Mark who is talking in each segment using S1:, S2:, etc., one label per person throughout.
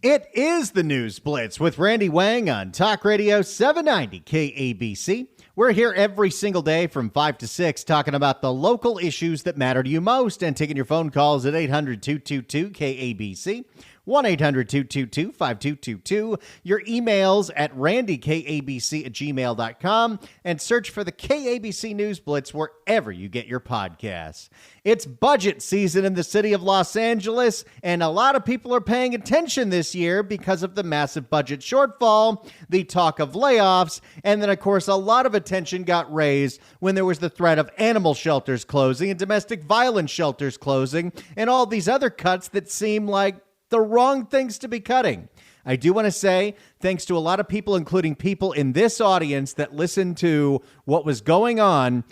S1: It is the News Blitz with Randy Wang on Talk Radio 790 KABC. We're here every single day from 5 to 6 talking about the local issues that matter to you most and taking your phone calls at 800-222-KABC, 1-800-222-5222, your emails at randykabc@gmail.com, and search for the KABC News Blitz wherever you get your podcasts. It's budget season in the city of Los Angeles, and a lot of people are paying attention this year because of the massive budget shortfall, the talk of layoffs, and then, of course, a lot of attention got raised when there was the threat of animal shelters closing and domestic violence shelters closing and all these other cuts that seem like the wrong things to be cutting. I do want to say thanks to a lot of people, including people in this audience that listened to what was going on.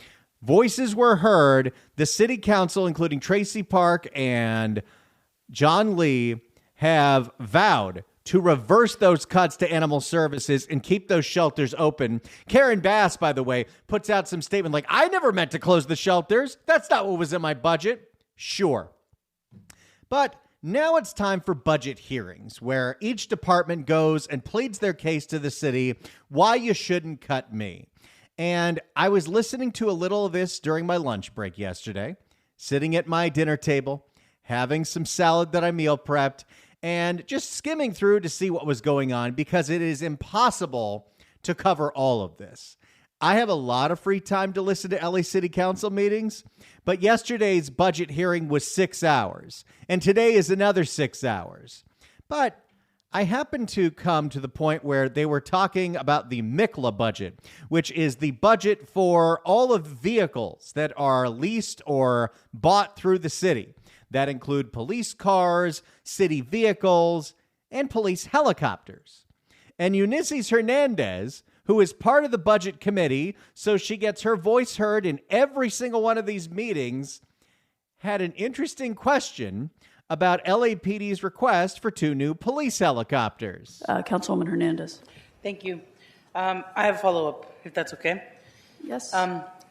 S1: Voices were heard. The city council, including Tracy Park and John Lee, have vowed to reverse those cuts to animal services and keep those shelters open. Karen Bass, by the way, puts out some statement like, I never meant to close the shelters. That's not what was in my budget. Sure. But now it's time for budget hearings, where each department goes and pleads their case to the city why you shouldn't cut me. And I was listening to a little of this during my lunch break yesterday, sitting at my dinner table, having some salad that I meal prepped, and just skimming through to see what was going on because it is impossible to cover all of this. I have a lot of free time to listen to LA City Council meetings, but yesterday's budget hearing was 6 hours, and today is another 6 hours. But I happened to come to the point where they were talking about the MICLA budget, which is the budget for all of the vehicles that are leased or bought through the city. That include police cars, city vehicles, and police helicopters. And Eunisses Hernandez, who is part of the budget committee, so she gets her voice heard in every single one of these meetings, had an interesting question about LAPD's request for 2 new police helicopters.
S2: Councilwoman Hernandez.
S3: Thank you. I have a follow-up, if that's okay.
S2: Yes.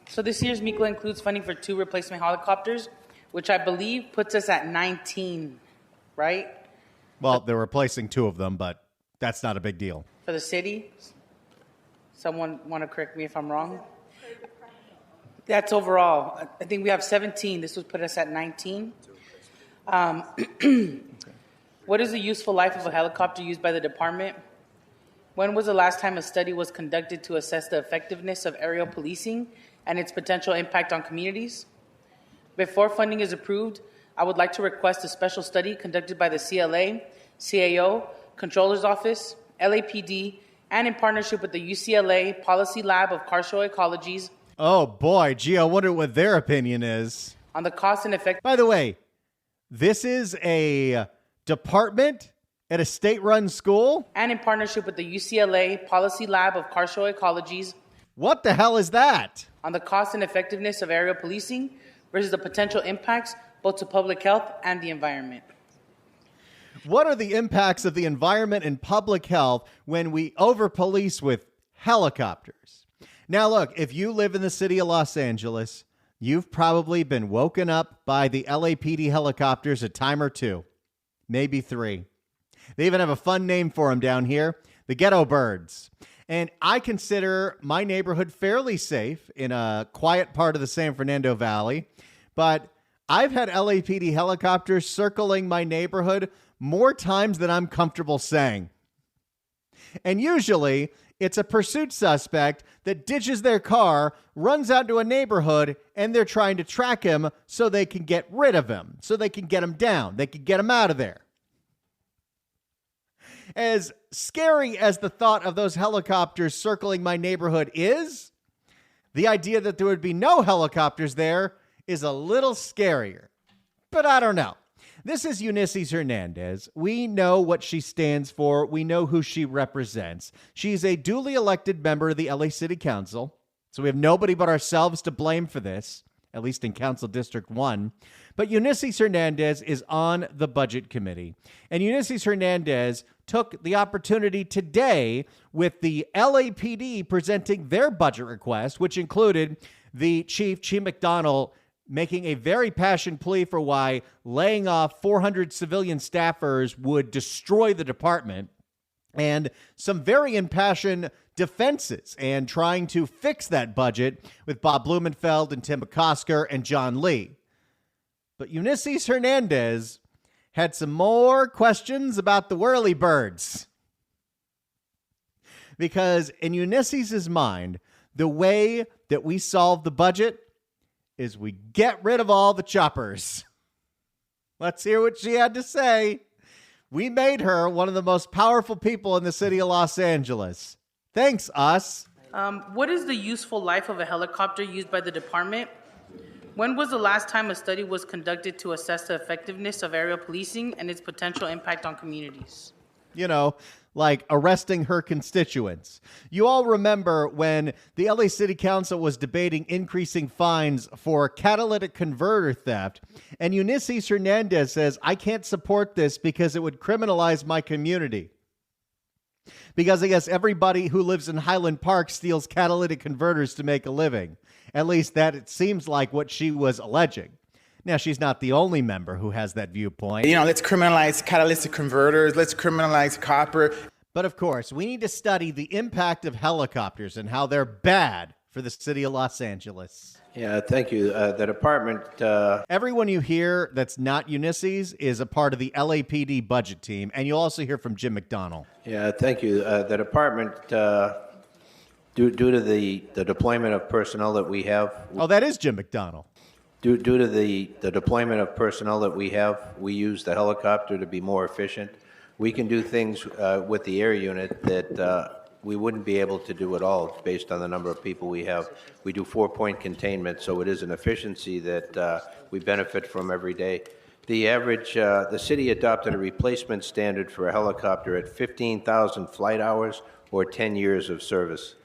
S3: So this year's MICLA includes funding for 2 replacement helicopters, which I believe puts us at 19, right?
S1: Well, they're replacing 2 of them, but that's not a big deal.
S3: For the city? Someone want to correct me if I'm wrong? That's overall. I think we have 17. This would put us at 19. What is the useful life of a helicopter used by the department? When was the last time a study was conducted to assess the effectiveness of aerial policing and its potential impact on communities? Before funding is approved, I would like to request a special study conducted by the CLA, CAO, Controller's Office, LAPD, and in partnership with the UCLA Policy Lab of Carceral Ecologies.
S1: Oh boy, gee, I wonder what their opinion is.
S3: On the cost and effect.
S1: By the way, this is a department at a state-run school?
S3: And in partnership with the UCLA Policy Lab of Carceral Ecologies.
S1: What the hell is that?
S3: On the cost and effectiveness of aerial policing versus the potential impacts both to public health and the environment.
S1: What are the impacts of the environment and public health when we over-police with helicopters? Now, look, if you live in the city of Los Angeles, you've probably been woken up by the LAPD helicopters a time or 2, maybe 3. They even have a fun name for them down here, the Ghetto Birds. And I consider my neighborhood fairly safe in a quiet part of the San Fernando Valley, but I've had LAPD helicopters circling my neighborhood more times than I'm comfortable saying. And usually it's a pursuit suspect that ditches their car, runs out to a neighborhood, and they're trying to track him so they can get rid of him, so they can get him down, they can get him out of there. As scary as the thought of those helicopters circling my neighborhood is, the idea that there would be no helicopters there is a little scarier. But I don't know. This is Eunisses Hernandez. We know what she stands for. We know who she represents. She's a duly elected member of the LA City Council, so we have nobody but ourselves to blame for this, at least in Council District 1. But Eunisses Hernandez is on the Budget Committee. And Eunisses Hernandez took the opportunity today with the LAPD presenting their budget request, which included the Chief McDonald making a very passionate plea for why laying off 400 civilian staffers would destroy the department, and some very impassioned defenses and trying to fix that budget with Bob Blumenfeld and Tim McCosker and John Lee. But Eunisses Hernandez had some more questions about the whirlybirds. Because in Eunisses' mind, the way that we solve the budget is we get rid of all the choppers. Let's hear what she had to say. We made her one of the most powerful people in the city of Los Angeles. Thanks, us.
S3: What is the useful life of a helicopter used by the department? When was the last time a study was conducted to assess the effectiveness of aerial policing and its potential impact on communities?
S1: You know, like arresting her constituents. You all remember when the LA City Council was debating increasing fines for catalytic converter theft, and Eunisses Hernandez says, I can't support this because it would criminalize my community. Because I guess everybody who lives in Highland Park steals catalytic converters to make a living. At least that it seems like what she was alleging. Now, she's not the only member who has that viewpoint.
S4: You know, let's criminalize catalytic converters. Let's criminalize copper.
S1: But of course, we need to study the impact of helicopters and how they're bad for the city of Los Angeles.
S5: Yeah, thank you. The department...
S1: Everyone you hear that's not Eunisses is a part of the LAPD budget team, and you'll also hear from Jim McDonnell.
S5: Yeah, thank you. The department, due to the deployment of personnel that we have...
S1: Oh, that is Jim McDonnell.
S5: Due to the deployment of personnel that we have, we use the helicopter to be more efficient. We can do things with the air unit that we wouldn't be able to do at all based on the number of people we have. We do 4-point containment, so it is an efficiency that we benefit from every day. The city adopted a replacement standard for a helicopter at 15,000 flight hours or 10 years of service.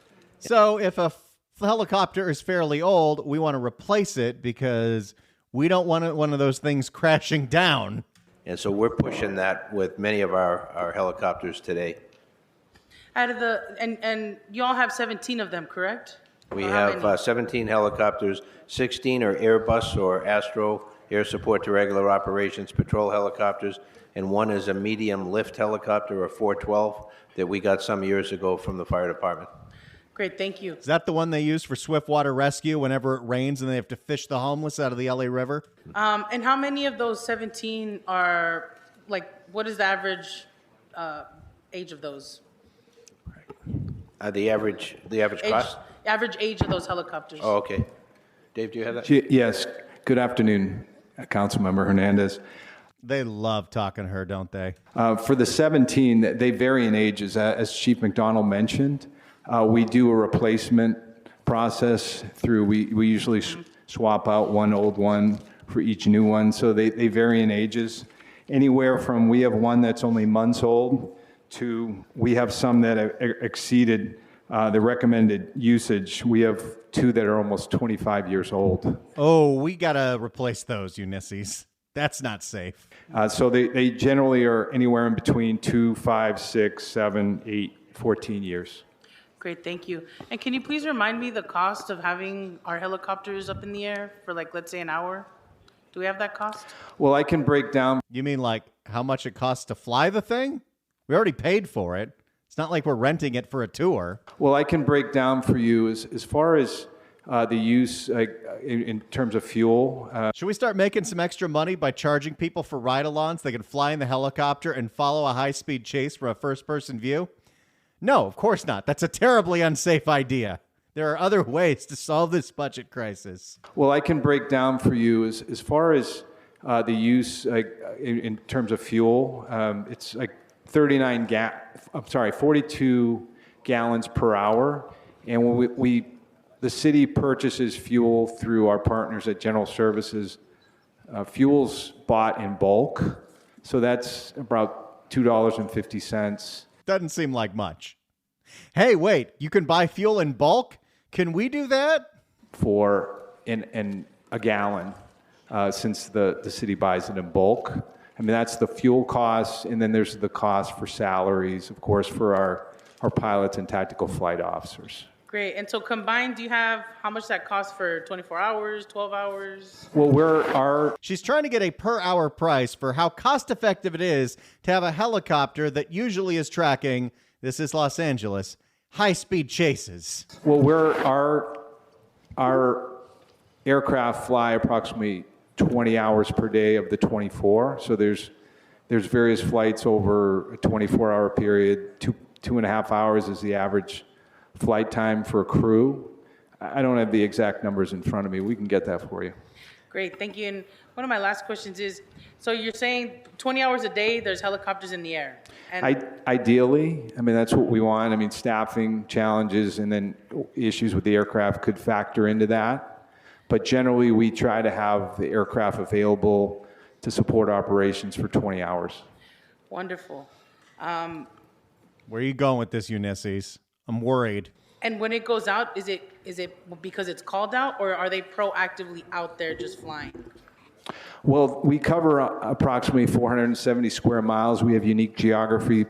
S1: So if a helicopter is fairly old, we want to replace it because we don't want one of those things crashing down.
S5: And so we're pushing that with many of our helicopters today.
S3: Out of and you all have 17 of them, correct?
S5: We
S3: Or how
S5: have
S3: many?
S5: 17 helicopters, 16 are Airbus or Astro, air support to regular operations patrol helicopters, and one is a medium lift helicopter, a 412, that we got some years ago from the fire department.
S3: Great, thank you.
S1: Is that the one they use for swiftwater rescue whenever it rains and they have to fish the homeless out of the LA River?
S3: And how many of those 17 are, like, what is the average age of those?
S5: The average cost?
S3: Average age of those helicopters.
S5: Oh, okay. Dave, do you have that?
S6: Yes. Good afternoon, Councilmember Hernandez.
S1: They love talking to her, don't they?
S6: For the 17, they vary in ages. As Chief McDonnell mentioned, we do a replacement process through, we usually swap out one old one for each new one. So they vary in ages. Anywhere from, we have one that's only months old to, we have some that have exceeded the recommended usage. We have two that are almost 25 years old.
S1: Oh, we got to replace those, Eunisses. That's not safe.
S6: So they generally are anywhere in between 2, 5, 6, 7, 8, 14 years.
S3: Great, thank you. And can you please remind me the cost of having our helicopters up in the air for, like, let's say an hour? Do we have that cost?
S6: Well, I can break down.
S1: You mean like how much it costs to fly the thing? We already paid for it. It's not like we're renting it for a tour.
S6: Well, I can break down for you as far as the use in terms of fuel.
S1: Should we start making some extra money by charging people for ride-alongs? They can fly in the helicopter and follow a high-speed chase from a first-person view? No, of course not. That's a terribly unsafe idea. There are other ways to solve this budget crisis.
S6: Well, I can break down for you as far as the use in terms of fuel. It's like 42 gallons per hour. And when the city purchases fuel through our partners at General Services, fuel's bought in bulk. So that's about $2.50.
S1: Doesn't seem like much. Hey, wait, you can buy fuel in bulk? Can we do that?
S6: For in a gallon, since the city buys it in bulk. I mean, that's the fuel costs, and then there's the cost for salaries, of course, for our pilots and tactical flight officers.
S3: Great. And so combined, do you have how much that costs for 24 hours, 12 hours?
S6: Well,
S1: She's trying to get a per hour price for how cost effective it is to have a helicopter that usually is tracking, this is Los Angeles, high speed chases.
S6: our aircraft fly approximately 20 hours per day of the 24. So there's various flights over a 24-hour period. Two and a half hours is the average flight time for a crew. I don't have the exact numbers in front of me. We can get that for you.
S3: Great, thank you. And one of my last questions is, so you're saying 20 hours a day, there's helicopters in the air? And
S6: Ideally, I mean, that's what we want. I mean, staffing challenges and then issues with the aircraft could factor into that. But generally, we try to have the aircraft available to support operations for 20 hours.
S3: Wonderful.
S1: Where are you going with this, Eunisses? I'm worried.
S3: And when it goes out, is it because it's called out, or are they proactively out there just flying?
S6: Well, we cover approximately 470 square miles. We have unique geography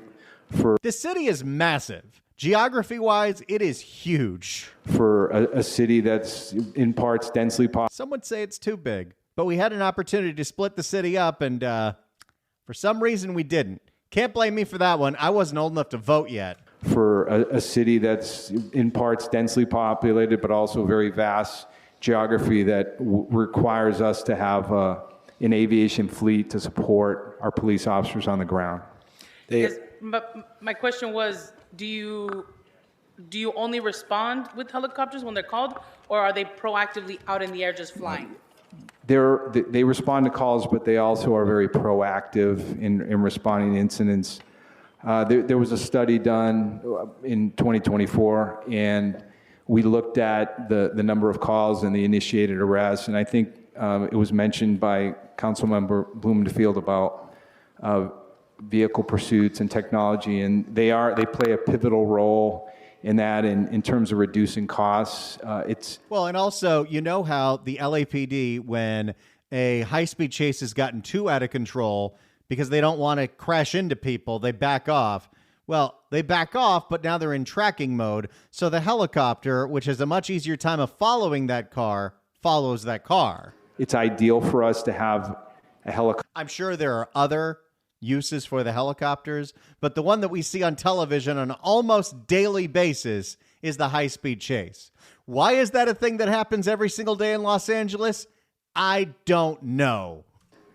S1: The city is massive. Geography-wise, it is huge.
S6: for a city that's in parts densely populated.
S1: Some would say it's too big, but we had an opportunity to split the city up, and for some reason we didn't. Can't blame me for that one. I wasn't old enough to vote yet.
S6: For a city that's in parts densely populated, but also very vast geography that requires us to have an aviation fleet to support our police officers on the ground.
S3: My question was, do you only respond with helicopters when they're called, or are they proactively out in the air just flying?
S6: They respond to calls, but they also are very proactive in responding to incidents. There was a study done in 2024, and we looked at the number of calls and the initiated arrests, and I think it was mentioned by Councilmember Blumenfield about vehicle pursuits and technology, and they play a pivotal role in that in terms of reducing costs.
S1: Well, and also, you know how the LAPD, when a high-speed chase has gotten too out of control because they don't want to crash into people, they back off. Well, they back off, but now they're in tracking mode. So the helicopter, which has a much easier time of following that car, follows that car.
S6: It's ideal for us to have a helicopter.
S1: I'm sure there are other uses for the helicopters, but the one that we see on television on an almost daily basis is the high-speed chase. Why is that a thing that happens every single day in Los Angeles? I don't know.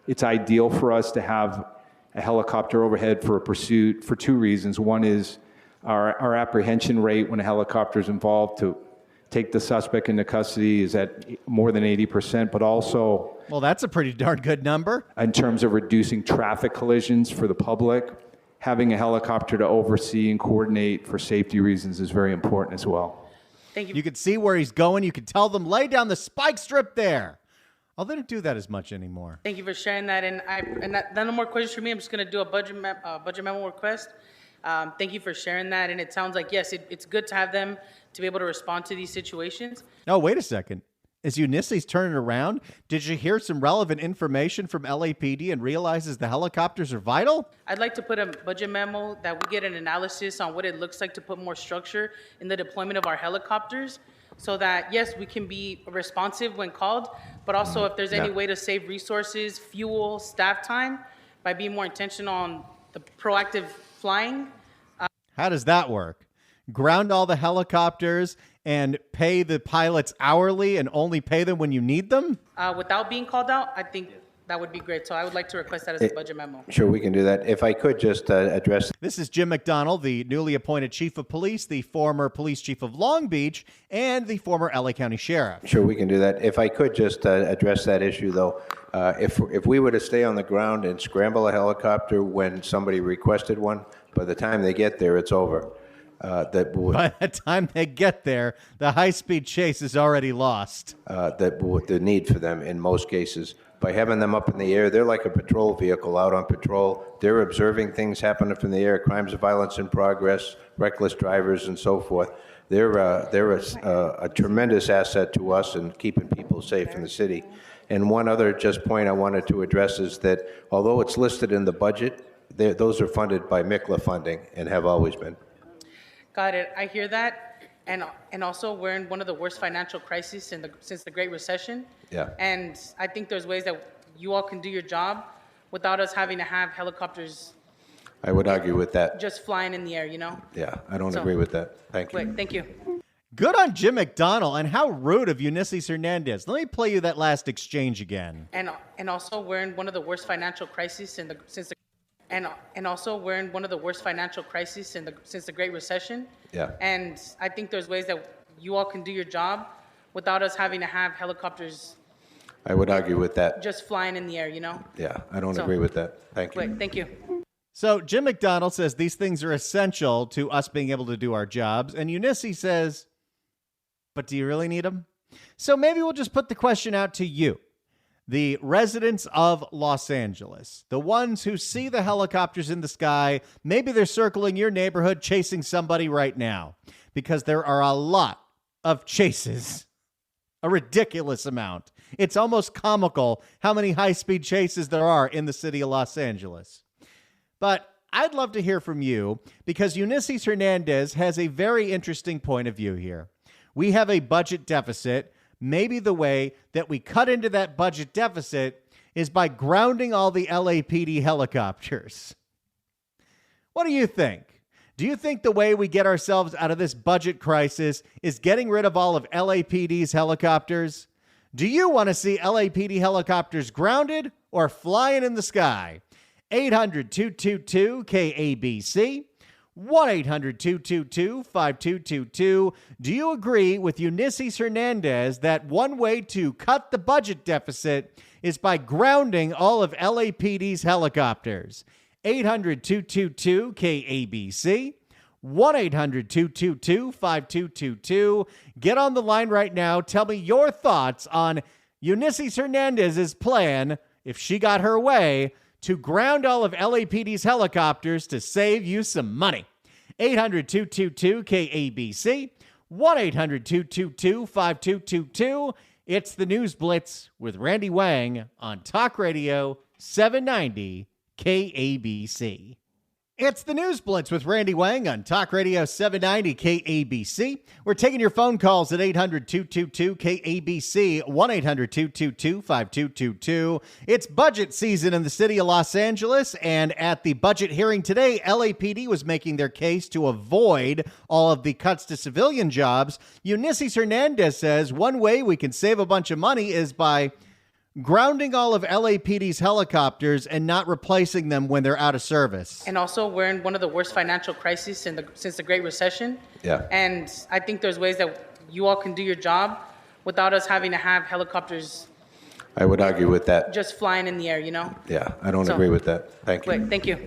S6: It's ideal for us to have a helicopter overhead for a pursuit for two reasons. One is our apprehension rate when a helicopter is involved to take the suspect into custody is at more than 80%, but also
S1: Well, that's a pretty darn good number.
S6: in terms of reducing traffic collisions for the public, having a helicopter to oversee and coordinate for safety reasons is very important as well.
S3: Thank you.
S1: You can see where he's going. You can tell them, lay down the spike strip there. Oh, they don't do that as much anymore.
S3: Thank you for sharing that. And no more questions for me. I'm just going to do a budget memo request. Thank you for sharing that. And it sounds like, yes, it's good to have them to be able to respond to these situations.
S1: Oh, wait a second. Is Eunisses turning around? Did you hear some relevant information from LAPD and realizes the helicopters are vital?
S3: I'd like to put a budget memo that we get an analysis on what it looks like to put more structure in the deployment of our helicopters so that, yes, we can be responsive when called, but also if there's any way to save resources, fuel, staff time by being more intentional on the proactive flying.
S1: How does that work? Ground all the helicopters and pay the pilots hourly and only pay them when you need them?
S3: Without being called out, I think that would be great. So I would like to request that as a budget memo.
S5: Sure, we can do that. If I could just address.
S1: This is Jim McDonald, the newly appointed chief of police, the former police chief of Long Beach, and the former LA County sheriff.
S5: Sure, we can do that. If I could just address that issue, though, if we were to stay on the ground and scramble a helicopter when somebody requested one, by the time they get there, it's over.
S1: By the time they get there, the high-speed chase is already lost.
S5: The need for them in most cases. By having them up in the air, they're like a patrol vehicle out on patrol. They're observing things happening from the air, crimes of violence in progress, reckless drivers, and so forth. They're a tremendous asset to us in keeping people safe in the city. And one other just point I wanted to address is that although it's listed in the budget, those are funded by MICLA funding and have always been.
S3: Got it. I hear that. And also, we're in one of the worst financial crises since the Great Recession.
S5: Yeah.
S3: And I think there's ways that you all can do your job without us having to have helicopters
S5: I would argue with that.
S3: just flying in the air, you know?
S5: Yeah, I don't
S3: So-
S5: agree with that. Thank you.
S3: Wait, thank you.
S1: Good on Jim McDonnell, and how rude of Eunisses Hernandez. Let me play you that last exchange again.
S3: And also, we're in one of the worst financial crises and also, we're in one of the worst financial crises since the Great Recession.
S5: Yeah.
S3: And I think there's ways that you all can do your job without us having to have helicopters
S5: I would argue with that.
S3: just flying in the air, you know?
S5: Yeah, I don't
S3: So-
S5: agree with that. Thank you.
S3: Wait, thank you.
S1: So Jim McDonnell says these things are essential to us being able to do our jobs, and Eunisses says, but do you really need them? So maybe we'll just put the question out to you, the residents of Los Angeles, the ones who see the helicopters in the sky. Maybe they're circling your neighborhood, chasing somebody right now, because there are a lot of chases, a ridiculous amount. It's almost comical how many high-speed chases there are in the city of Los Angeles. But I'd love to hear from you, because Eunisses Hernandez has a very interesting point of view here. We have a budget deficit. Maybe the way that we cut into that budget deficit is by grounding all the LAPD helicopters. What do you think? Do you think the way we get ourselves out of this budget crisis is getting rid of all of LAPD's helicopters? Do you want to see LAPD helicopters grounded or flying in the sky? 800-222-KABC, 1-800-222-5222. Do you agree with Eunisses Hernandez that one way to cut the budget deficit is by grounding all of LAPD's helicopters? 800-222-KABC, 1-800-222-5222. Get on the line right now. Tell me your thoughts on Eunisses Hernandez's plan, if she got her way, to ground all of LAPD's helicopters to save you some money. 800-222-KABC, 1-800-222-5222. It's the News Blitz with Randy Wang on Talk Radio 790 KABC. It's the News Blitz with Randy Wang on Talk Radio 790 KABC. We're taking your phone calls at 800-222-KABC, 1-800-222-5222. It's budget season in the city of Los Angeles, and at the budget hearing today, LAPD was making their case to avoid all of the cuts to civilian jobs. Eunisses Hernandez says one way we can save a bunch of money is by grounding all of LAPD's helicopters and not replacing them when they're out of service.
S3: And also, we're in one of the worst financial crises since the Great Recession.
S5: Yeah.
S3: And I think there's ways that you all can do your job without us having to have helicopters
S5: I would argue with that.
S3: just flying in the air, you know?
S5: Yeah, I don't
S3: So-
S5: agree with that. Thank you.
S3: Wait, thank you.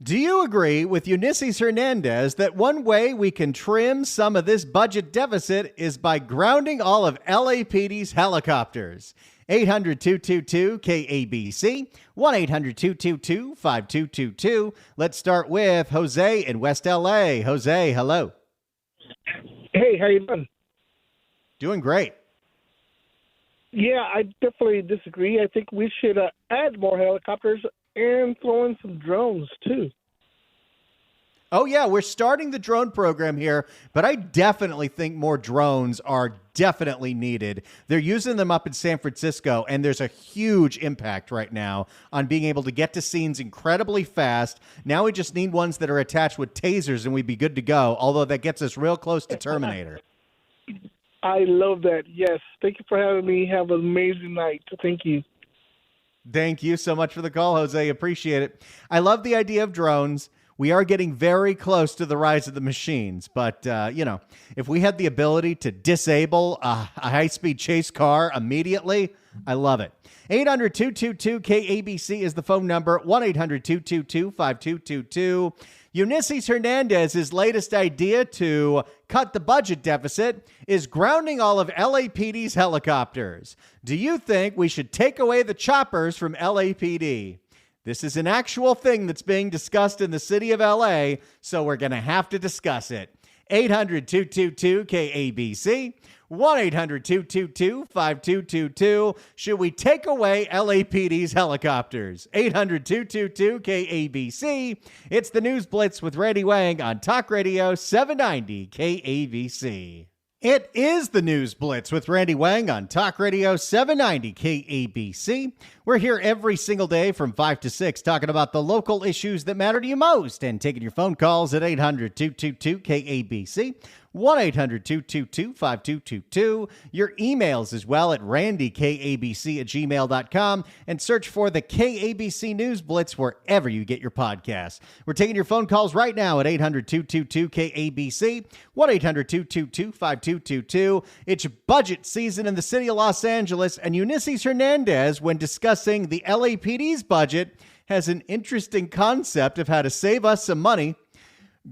S1: Do you agree with Eunisses Hernandez that one way we can trim some of this budget deficit is by grounding all of LAPD's helicopters? 800-222-KABC, 1-800-222-5222. Let's start with Jose in West LA. Jose, hello.
S7: Hey, how you doing?
S1: Doing great.
S7: Yeah, I definitely disagree. I think we should add more helicopters and throw in some drones, too.
S1: Oh, yeah, we're starting the drone program here, but I definitely think more drones are definitely needed. They're using them up in San Francisco, and there's a huge impact right now on being able to get to scenes incredibly fast. Now we just need ones that are attached with tasers, and we'd be good to go, although that gets us real close to Terminator.
S7: I love that. Yes. Thank you for having me. Have an amazing night. Thank you.
S1: Thank you so much for the call, Jose. Appreciate it. I love the idea of drones. We are getting very close to the rise of the machines, but, if we had the ability to disable a high-speed chase car immediately, I love it. 800-222-KABC is the phone number, 1-800-222-5222. Eunisses Hernandez's latest idea to cut the budget deficit is grounding all of LAPD's helicopters. Do you think we should take away the choppers from LAPD? This is an actual thing that's being discussed in the city of LA, so we're going to have to discuss it. 800-222-KABC, 1-800-222-5222. Should we take away LAPD's helicopters? 800-222-KABC. It's the News Blitz with Randy Wang on Talk Radio 790 KABC. It is the News Blitz with Randy Wang on Talk Radio 790 KABC. We're here every single day from 5 to 6 talking about the local issues that matter to you most and taking your phone calls at 800-222-KABC, 1-800-222-5222. Your emails as well at randykabc@gmail.com, and search for the KABC News Blitz wherever you get your podcasts. We're taking your phone calls right now at 800-222-KABC, 1-800-222-5222. It's budget season in the city of Los Angeles, and Eunisses Hernandez, when discussing the LAPD's budget, has an interesting concept of how to save us some money.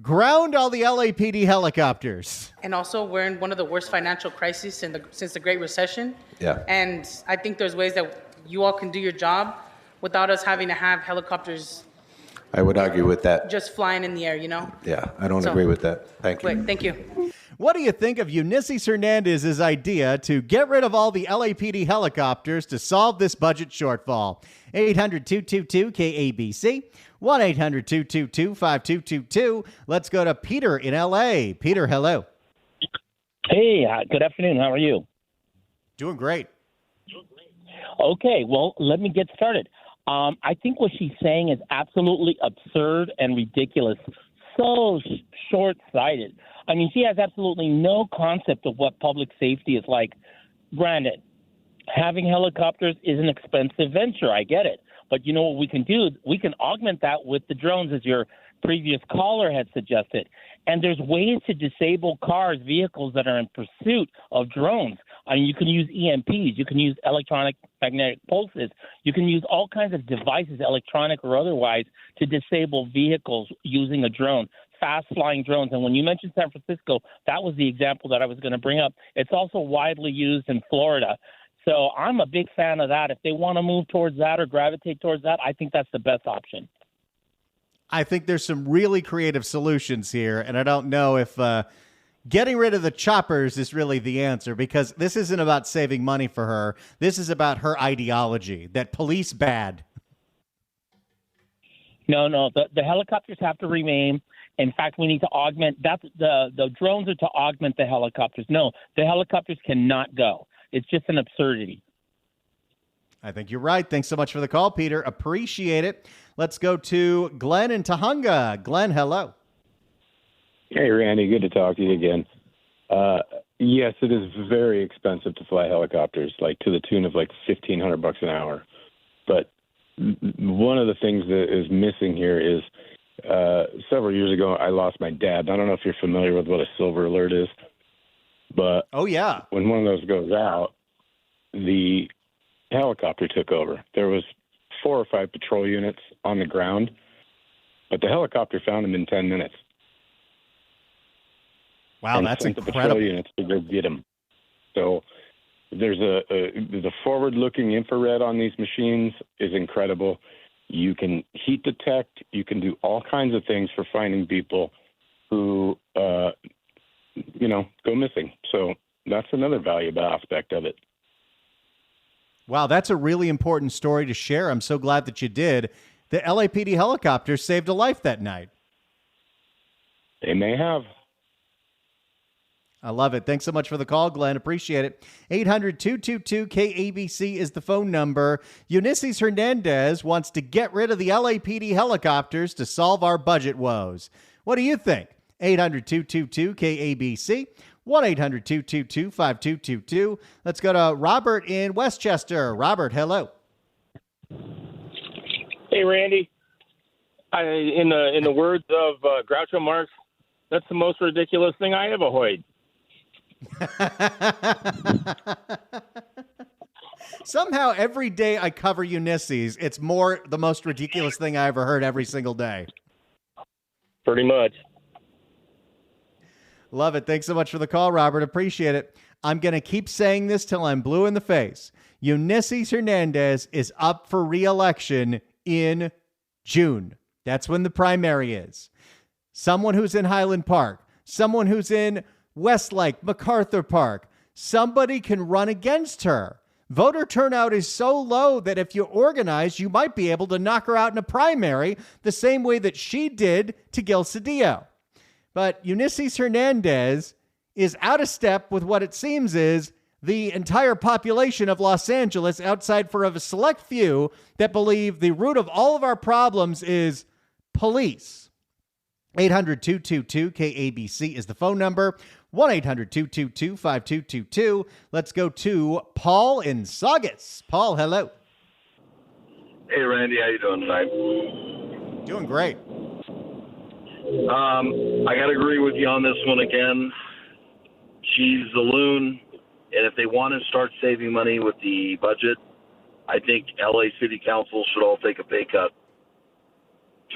S1: Ground all the LAPD helicopters.
S3: And also, we're in one of the worst financial crises since the Great Recession.
S5: Yeah.
S3: And I think there's ways that you all can do your job without us having to have helicopters
S5: I would argue with that.
S3: just flying in the air, you know?
S5: Yeah, I don't
S3: So-
S5: agree with that. Thank you.
S3: Wait, thank you.
S1: What do you think of Eunisses Hernandez's idea to get rid of all the LAPD helicopters to solve this budget shortfall? 800-222-KABC, 1-800-222-5222. Let's go to Peter in LA. Peter, hello.
S8: Hey, good afternoon. How are you?
S1: Doing great.
S8: Okay, well, let me get started. I think what she's saying is absolutely absurd and ridiculous. So short-sighted. I mean, she has absolutely no concept of what public safety is like. Granted, having helicopters is an expensive venture. I get it. But you know what we can do? We can augment that with the drones, as your previous caller had suggested. And there's ways to disable cars, vehicles that are in pursuit of drones. I mean, you can use EMPs. You can use electronic magnetic pulses. You can use all kinds of devices, electronic or otherwise, to disable vehicles using a drone, fast-flying drones. And when you mentioned San Francisco, that was the example that I was going to bring up. It's also widely used in Florida. So I'm a big fan of that. If they want to move towards that or gravitate towards that, I think that's the best option.
S1: I think there's some really creative solutions here, and I don't know if getting rid of the choppers is really the answer, because this isn't about saving money for her. This is about her ideology, that police bad.
S8: No, the helicopters have to remain. In fact, we need to augment that. The drones are to augment the helicopters. No, the helicopters cannot go. It's just an absurdity.
S1: I think you're right. Thanks so much for the call, Peter. Appreciate it. Let's go to Glenn in Tahunga. Glenn, hello.
S9: Hey, Randy. Good to talk to you again. Yes, it is very expensive to fly helicopters, like to the tune of like $1,500 an hour. But one of the things that is missing here is several years ago, I lost my dad. I don't know if you're familiar with what a silver alert is, but
S1: oh yeah,
S9: when one of those goes out, the helicopter took over. There was 4 or 5 patrol units on the ground, but the helicopter found him in 10 minutes.
S1: Wow,
S9: and
S1: that's
S9: sent
S1: incredible.
S9: The patrol units to go get him. So there's the forward-looking infrared on these machines is incredible. You can heat detect. You can do all kinds of things for finding people who, go missing. So that's another valuable aspect of it.
S1: Wow, that's a really important story to share. I'm so glad that you did. The LAPD helicopter saved a life that night.
S9: They may have.
S1: I love it. Thanks so much for the call, Glenn. Appreciate it. 800-222-KABC is the phone number. Eunisses Hernandez wants to get rid of the LAPD helicopters to solve our budget woes. What do you think? 800-222-KABC, 1-800-222-5222. Let's go to Robert in Westchester. Robert, hello.
S10: Hey, Randy. In the words of Groucho Marx, that's the most ridiculous thing I ever heard.
S1: Somehow every day I cover Eunisses, it's the most ridiculous thing I ever heard every single day.
S10: Pretty much.
S1: Love it. Thanks so much for the call, Robert. Appreciate it. I'm going to keep saying this till I'm blue in the face. Eunisses Hernandez is up for re-election in June. That's when the primary is. Someone who's in Highland Park, someone who's in Westlake, MacArthur Park. Somebody can run against her. Voter turnout is so low that if you organize, you might be able to knock her out in a primary the same way that she did to Gil Cedillo. But Eunisses Hernandez is out of step with what it seems is the entire population of Los Angeles, outside for a select few that believe the root of all of our problems is police. 800-222-KABC is the phone number. 1-800-222-5222. Let's go to Paul in Saugus. Paul, hello.
S11: Hey, Randy, how you doing tonight?
S1: Doing great.
S11: I got to agree with you on this one again. She's the loon, and if they want to start saving money with the budget, I think LA City Council should all take a pay cut.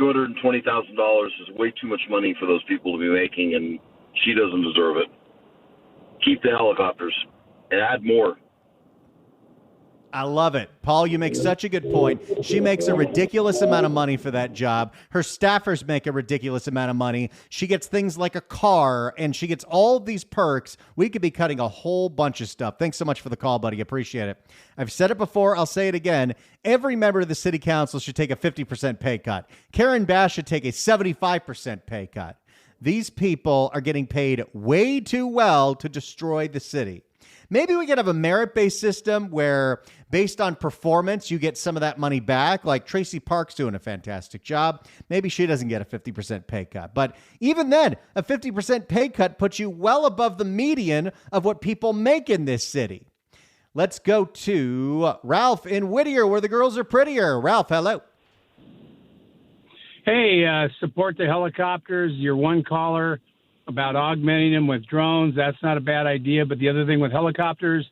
S11: $220,000 is way too much money for those people to be making, and she doesn't deserve it. Keep the helicopters and add more.
S1: I love it. Paul, you make such a good point. She makes a ridiculous amount of money for that job. Her staffers make a ridiculous amount of money. She gets things like a car, and she gets all these perks. We could be cutting a whole bunch of stuff. Thanks so much for the call, buddy. Appreciate it. I've said it before. I'll say it again. Every member of the city council should take a 50% pay cut. Karen Bass should take a 75% pay cut. These people are getting paid way too well to destroy the city. Maybe we could have a merit-based system where, based on performance, you get some of that money back. Like Tracy Park's doing a fantastic job. Maybe she doesn't get a 50% pay cut. But even then, a 50% pay cut puts you well above the median of what people make in this city. Let's go to Ralph in Whittier, where the girls are prettier. Ralph, hello.
S12: Hey, support the helicopters. You're one caller about augmenting them with drones. That's not a bad idea. But the other thing with helicopters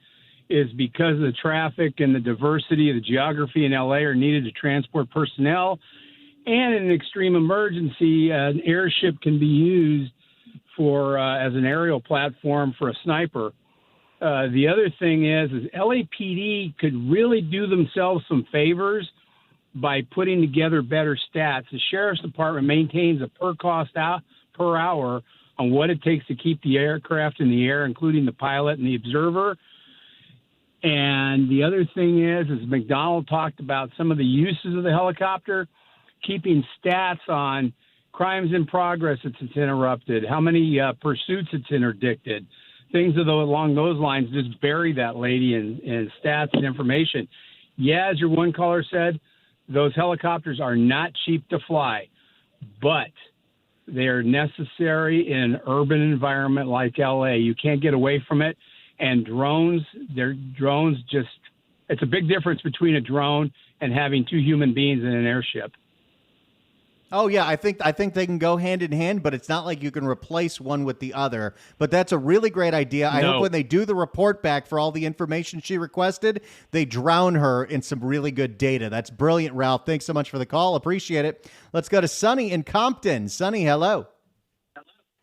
S12: is because of the traffic and the diversity of the geography in LA are needed to transport personnel. And in an extreme emergency, an airship can be used for as an aerial platform for a sniper. The other thing is LAPD could really do themselves some favors by putting together better stats. The Sheriff's Department maintains a per hour on what it takes to keep the aircraft in the air, including the pilot and the observer. And the other thing is McDonald talked about some of the uses of the helicopter, keeping stats on crimes in progress it's interrupted, how many pursuits it's interdicted, things along those lines. Just bury that lady in stats and information. Yeah, as your one caller said, those helicopters are not cheap to fly, but they are necessary in an urban environment like LA. You can't get away from it. And drones, it's a big difference between a drone and having two human beings in an airship.
S1: Oh, yeah, I think they can go hand in hand, but it's not like you can replace one with the other. But that's a really great idea. I hope when they do the report back for all the information she requested, they drown her in some really good data. That's brilliant, Ralph. Thanks so much for the call. Appreciate it. Let's go to Sonny in Compton. Sonny, hello.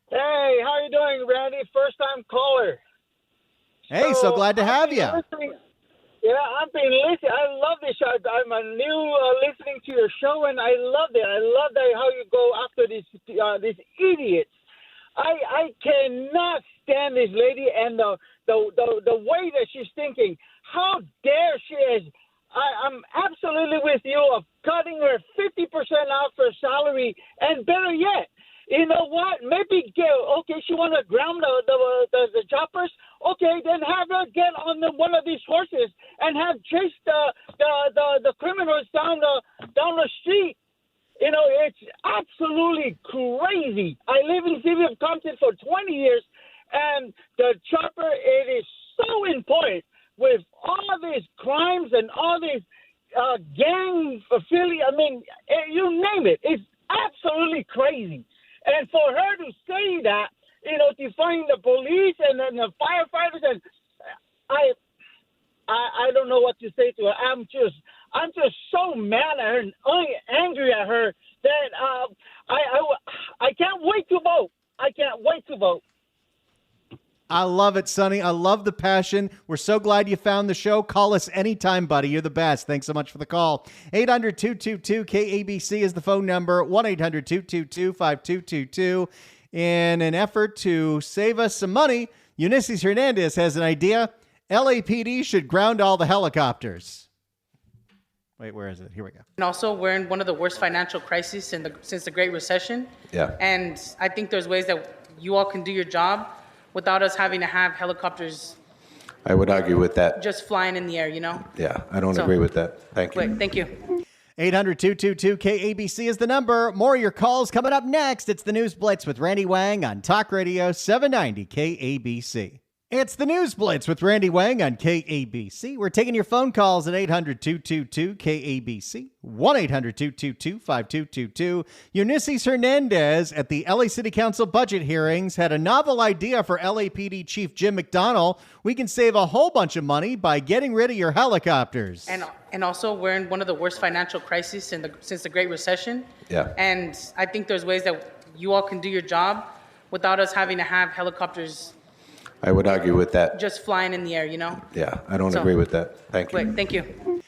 S13: Hey, how you doing, Randy? First-time caller.
S1: Hey, so glad to have you.
S13: Yeah, I've been listening. I love this show. I'm a new listening to your show, and I love it. I love that how you go after these idiots. I cannot stand this lady and the way that she's thinking. How dare she is? I'm absolutely with you of cutting her 50% off her salary, and better yet, you know what? Maybe she want to ground the choppers. Okay, then have her get on one of these horses and have chase the criminals down the street. You know, it's absolutely crazy. I live in the city of Compton for 20 years, and the chopper, it is so important with all these crimes and all these gang affiliate. I mean, you name it. It's absolutely crazy. And for her to say that, you know, defying the police and then the firefighters, and I don't know what to say to her. I'm just so mad at her and angry at her that I can't wait to vote. I can't wait to vote.
S1: I love it, Sonny. I love the passion. We're so glad you found the show. Call us anytime, buddy. You're the best. Thanks so much for the call. 800-222-KABC is the phone number. 1-800-222-5222. In an effort to save us some money, Eunisses Hernandez has an idea. LAPD should ground all the helicopters. Wait, where is it? Here we go.
S3: And also, we're in one of the worst financial crises since the Great Recession.
S5: Yeah.
S3: And I think there's ways that you all can do your job without us having to have helicopters
S5: I would argue with that.
S3: just flying in the air,
S5: Yeah, I don't agree with that. Thank you.
S3: Wait, thank you.
S1: 800-222-KABC is the number. More of your calls coming up next. It's the News Blitz with Randy Wang on Talk Radio 790 KABC. It's the News Blitz with Randy Wang on KABC. We're taking your phone calls at 800-222-KABC, 1-800-222-5222. Eunisses Hernandez at the LA City Council budget hearings had a novel idea for LAPD Chief Jim McDonnell. We can save a whole bunch of money by getting rid of your helicopters.
S3: And also, we're in one of the worst financial crises since the Great Recession.
S5: Yeah.
S3: And I think there's ways that you all can do your job without us having to have helicopters
S5: I would argue with that.
S3: just flying in the air,
S5: Yeah, I don't agree with that. Thank you.
S3: Wait, thank you.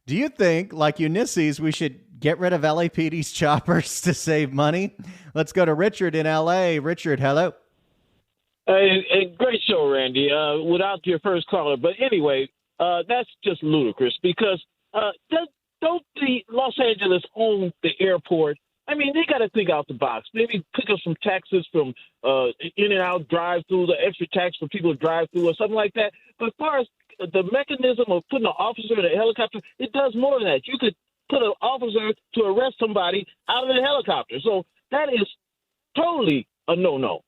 S1: Do you think, like Eunisses, we should get rid of LAPD's choppers to save money? Let's go to Richard in LA. Richard, hello.
S14: Great show, Randy. Without your first caller, but anyway, that's just ludicrous because don't the Los Angeles own the airport? I mean, they got to think out the box. Maybe pick up some taxes from in and out drive-through, the extra tax for people to drive through or something like that. But as far as the mechanism of putting an officer in a helicopter, it does more than that. You could put an officer to arrest somebody out of the helicopter. So that is totally a no-no.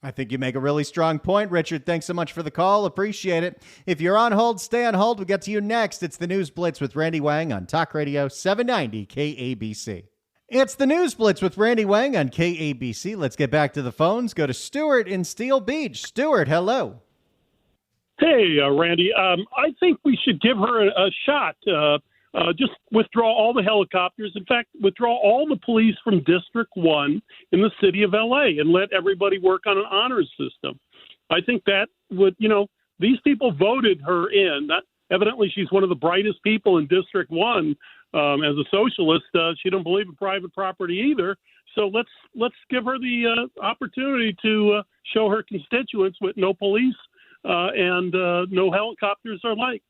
S1: I think you make a really strong point, Richard. Thanks so much for the call. Appreciate it. If you're on hold, stay on hold. We'll get to you next. It's the News Blitz with Randy Wang on Talk Radio 790 KABC. It's the News Blitz with Randy Wang on KABC. Let's get back to the phones. Go to Stuart in Steel Beach. Stuart, hello.
S15: Hey, Randy. I think we should give her a shot. Just withdraw all the helicopters. In fact, withdraw all the police from District 1 in the city of L.A. and let everybody work on an honors system. I think that would, these people voted her in. Evidently, she's one of the brightest people in District 1. As a socialist, she don't believe in private property either. So let's give her the opportunity to show her constituents what no police and no helicopters are like.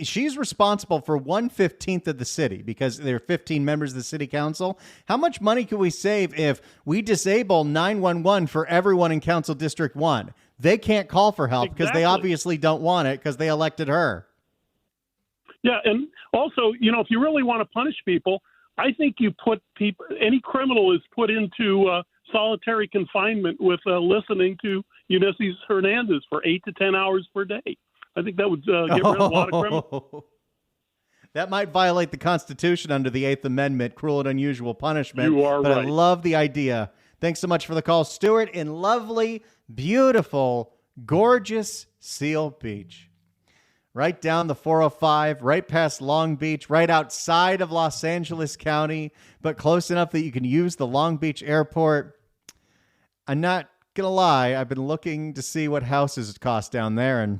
S1: She's responsible for 1/15 of the city because there are 15 members of the city council. How much money could we save if we disable 911 for everyone in Council District 1? They can't call for help because they obviously don't want it because they elected her.
S15: Yeah, and also, if you really want to punish people, I think you put people, any criminal is put into solitary confinement with listening to Eunisses Hernandez for 8 to 10 hours per day. I think that would get rid of a lot of criminals.
S1: That might violate the Constitution under the 8th Amendment, cruel and unusual punishment.
S15: You are
S1: but
S15: right.
S1: I love the idea. Thanks so much for the call, Stuart, in lovely, beautiful, gorgeous Seal Beach. Right down the 405, right past Long Beach, right outside of Los Angeles County, but close enough that you can use the Long Beach airport. I'm not going to lie. I've been looking to see what houses cost down there, and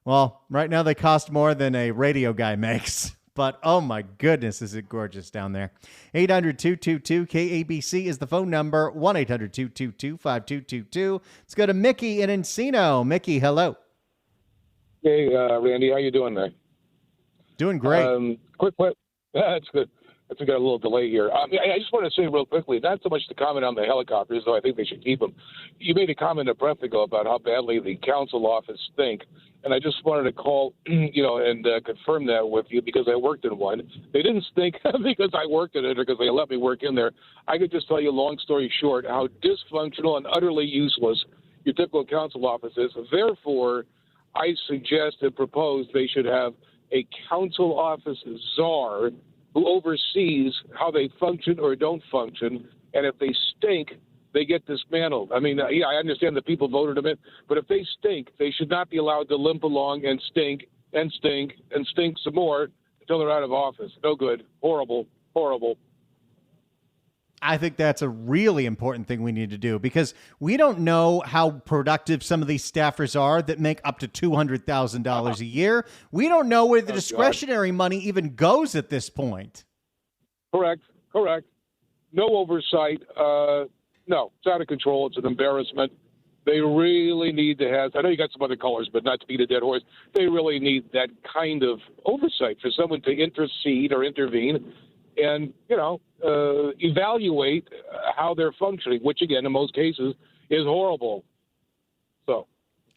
S1: well, right now they cost more than a radio guy makes. But oh my goodness, is it gorgeous down there. 800-222-KABC is the phone number. 1-800-222-5222. Let's go to Mickey in Encino. Mickey, hello.
S16: Hey, Randy, how you doing there?
S1: Doing great.
S16: Quick question. That's good. We got a little delay here. I just want to say real quickly, not so much to comment on the helicopters, though I think they should keep them. You made a comment a breath ago about how badly the council office stink, and I just wanted to call, and confirm that with you because I worked in one. They didn't stink because I worked in it or because they let me work in there. I could just tell you, long story short, how dysfunctional and utterly useless your typical council office is. Therefore, I suggest and propose they should have a council office czar who oversees how they function or don't function, and if they stink, they get dismantled. I mean, I understand the people voted them in, but if they stink, they should not be allowed to limp along and stink and stink and stink some more until they're out of office. No good. Horrible. Horrible.
S1: I think that's a really important thing we need to do because we don't know how productive some of these staffers are that make up to $200,000 a year. We don't know where the discretionary money even goes at this point.
S16: Correct. no oversight. No, it's out of control. It's an embarrassment. They really need to have, I know you got some other colors, but not to beat a dead horse, they really need that kind of oversight for someone to intercede or intervene and, evaluate how they're functioning, which, again, in most cases is horrible. So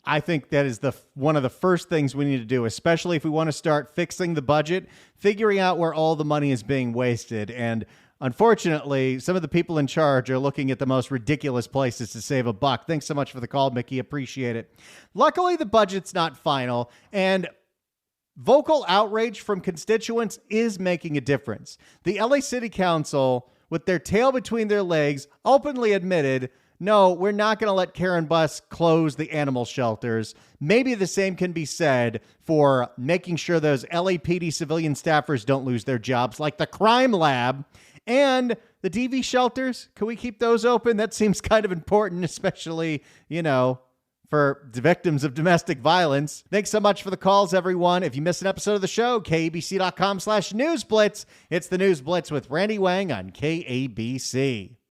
S1: I think that is one of the first things we need to do, especially if we want to start fixing the budget, figuring out where all the money is being wasted. And unfortunately, some of the people in charge are looking at the most ridiculous places to save a buck. Thanks so much for the call, Mickey. Appreciate it. Luckily, the budget's not final, and vocal outrage from constituents is making a difference. The LA City Council, with their tail between their legs, openly admitted, no, we're not going to let Karen Buss close the animal shelters. Maybe the same can be said for making sure those LAPD civilian staffers don't lose their jobs, like the crime lab and the DV shelters. Can we keep those open? That seems kind of important, especially, for the victims of domestic violence. Thanks so much for the calls, everyone. If you missed an episode of the show, KABC.com/newsblitz. It's the News Blitz with Randy Wang on KABC.